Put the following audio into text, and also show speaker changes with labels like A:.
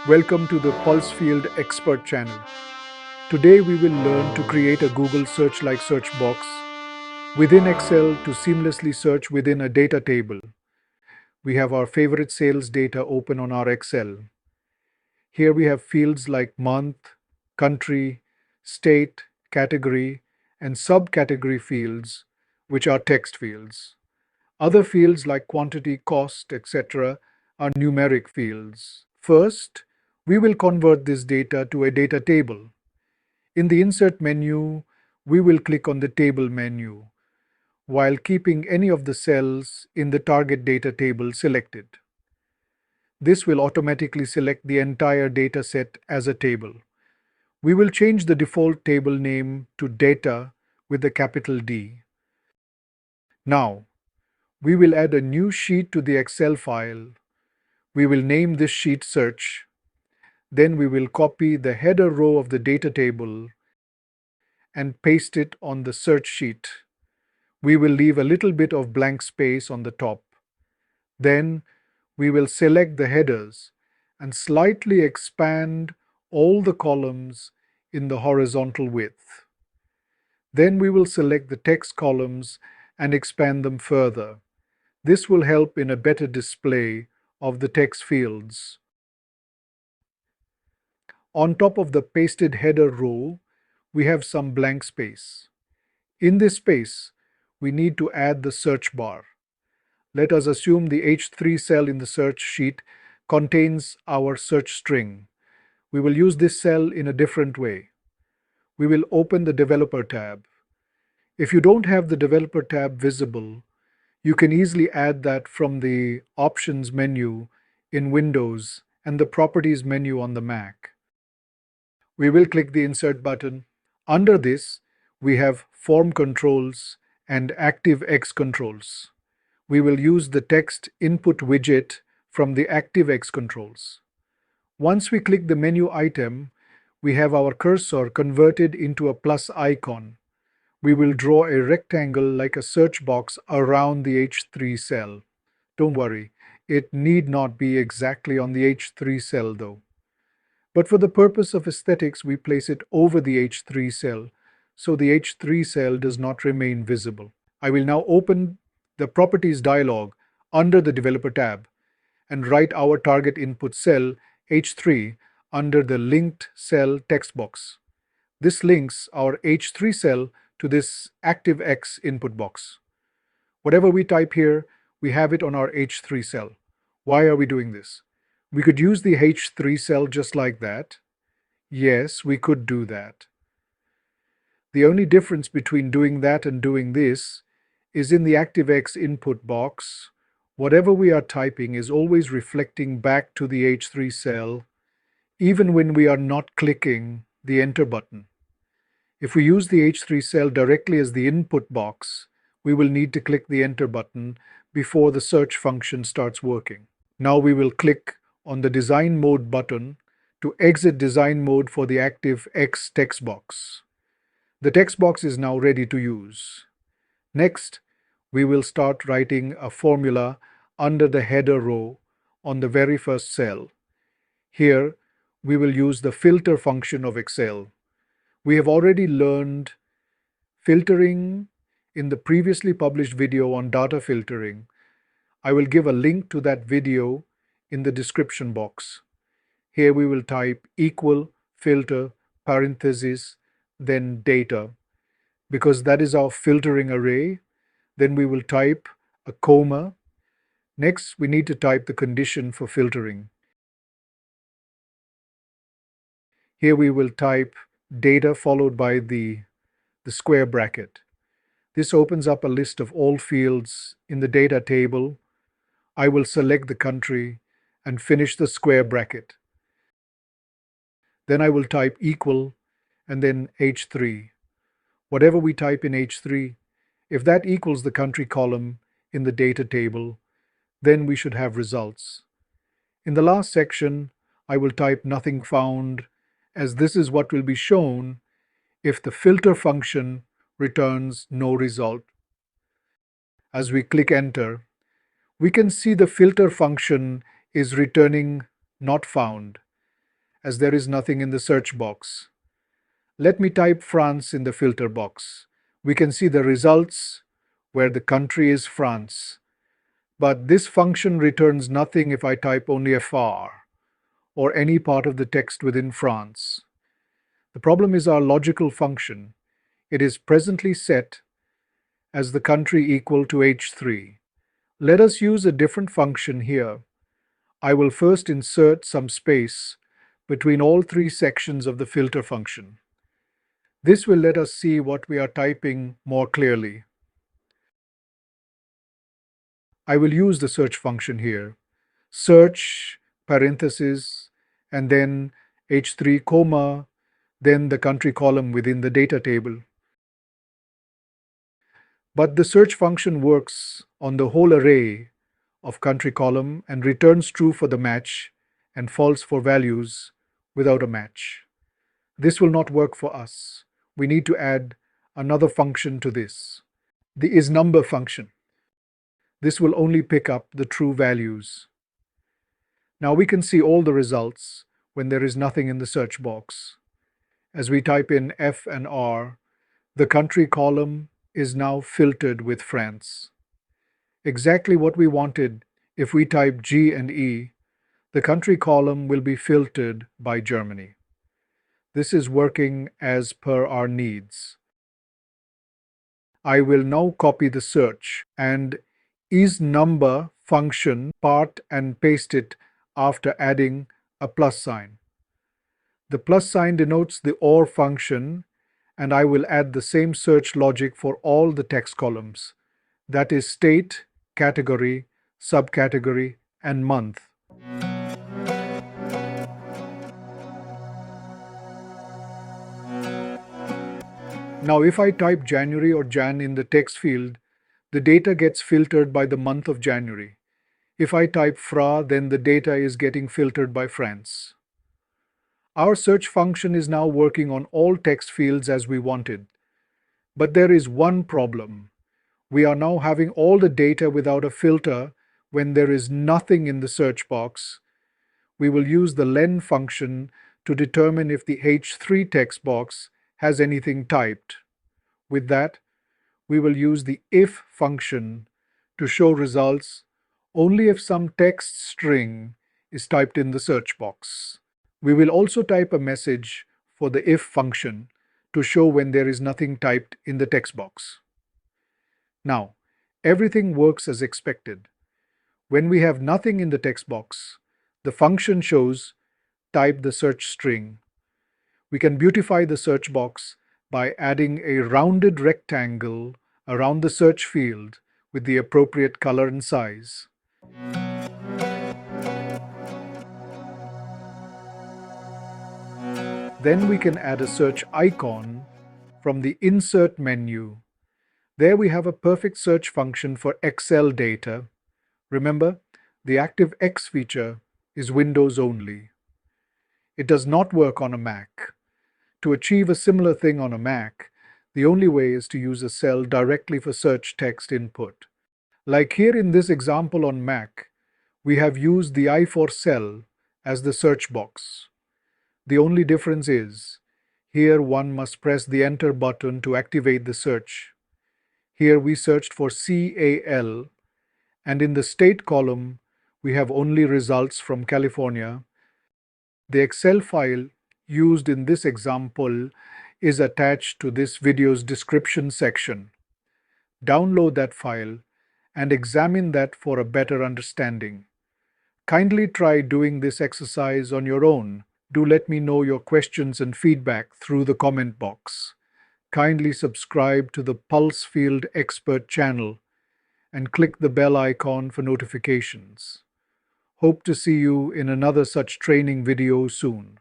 A: Welcome to the Pulse Field Expert channel. Today we will learn to create a Google search-like search box within Excel to seamlessly search within a data table. We have our favorite sales data open on our Excel. Here we have fields like month, country, state, category, and subcategory fields, which are text fields. Other fields like quantity, cost, etc. are numeric fields. First, we will convert this data to a data table. In the Insert menu, we will click on the Table menu, while keeping any of the cells in the target data table selected. This will automatically select the entire data set as a table. We will change the default table name to Data with a capital D. Now, we will add a new sheet to the Excel file. We will name this sheet Search. Then we will copy the header row of the data table and paste it on the search sheet. We will leave a little bit of blank space on the top. Then we will select the headers and slightly expand all the columns in the horizontal width. Then we will select the text columns and expand them further. This will help in a better display of the text fields. On top of the pasted header row, we have some blank space. In this space, we need to add the search bar. Let us assume the H3 cell in the search sheet contains our search string. We will use this cell in a different way. We will open the Developer tab. If you don't have the Developer tab visible, you can easily add that from the Options menu in Windows and the Properties menu on the Mac. We will click the Insert button. Under this, we have Form Controls and ActiveX controls. We will use the Text Input widget from the ActiveX controls. Once we click the menu item, we have our cursor converted into a plus icon. We will draw a rectangle like a search box around the H3 cell. Don't worry, it need not be exactly on the H3 cell though. But for the purpose of aesthetics, we place it over the H3 cell, so the H3 cell does not remain visible. I will now open the Properties dialog under the Developer tab and write our target input cell H3 under the linked cell text box. This links our H3 cell to this ActiveX input box. Whatever we type here, we have it on our H3 cell. Why are we doing this? We could use the H3 cell just like that. Yes, we could do that. The only difference between doing that and doing this is in the ActiveX input box, whatever we are typing is always reflecting back to the H3 cell, even when we are not clicking the Enter button. If we use the H3 cell directly as the input box, we will need to click the Enter button before the search function starts working. Now we will click on the Design Mode button to exit design mode for the ActiveX text box. The text box is now ready to use. Next, we will start writing a formula under the header row on the very first cell. Here, we will use the filter function of Excel. We have already learned filtering in the previously published video on data filtering. I will give a link to that video in the description box. Here we will type equal filter parenthesis then data, because that is our filtering array. Then we will type a comma. Next, we need to type the condition for filtering. Here we will type data followed by the square bracket. This opens up a list of all fields in the data table. I will select the country and finish the square bracket. Then I will type equal and then H3. Whatever we type in H3, if that equals the country column in the data table, then we should have results. In the last section, I will type nothing found, as this is what will be shown if the filter function returns no result. As we click Enter, we can see the filter function is returning not found. as there is nothing in the search box. Let me type France in the filter box. We can see the results where the country is France. But this function returns nothing if I type only FR or any part of the text within France. The problem is our logical function. It is presently set as the country equal to H3. Let us use a different function here. I will first insert some space between all three sections of the filter function. This will let us see what we are typing more clearly. I will use the search function here. Search, parenthesis, and then H3, comma, then the country column within the data table. But the search function works on the whole array of country column and returns true for the match and false for values without a match. This will not work for us. We need to add another function to this, the isNumber function. This will only pick up the true values. Now we can see all the results when there is nothing in the search box. As we type in F and R, the country column is now filtered with France. Exactly what we wanted. If we type G and E, the country column will be filtered by Germany. This is working as per our needs. I will now copy the search and isNumber function part and paste it after adding a plus sign. The plus sign denotes the OR function, and I will add the same search logic for all the text columns. That is state, category, subcategory, and month. Now if I type January or Jan in the text field, the data gets filtered by the month of January. If I type FRA, then the data is getting filtered by France. Our search function is now working on all text fields as we wanted. But there is one problem. We are now having all the data without a filter when there is nothing in the search box. We will use the len function to determine if the H3 text box has anything typed. With that, we will use the if function to show results only if some text string is typed in the search box. We will also type a message for the if function to show when there is nothing typed in the text box. Now, everything works as expected. When we have nothing in the text box, the function shows type the search string. We can beautify the search box by adding a rounded rectangle around the search field with the appropriate color and size. Then we can add a search icon from the Insert menu. There we have a perfect search function for Excel data. Remember, the ActiveX feature is Windows only. It does not work on a Mac. To achieve a similar thing on a Mac, the only way is to use a cell directly for search text input. Like here in this example on Mac, we have used the I4 cell as the search box. The only difference is, here one must press the Enter button to activate the search. Here we searched for CAL, and in the state column, we have only results from California. The Excel file used in this example is attached to this video's description section. Download that file and examine that for a better understanding. Kindly try doing this exercise on your own. Do let me know your questions and feedback through the comment box. Kindly subscribe to the Pulse Field Expert channel and click the bell icon for notifications. Hope to see you in another such training video soon.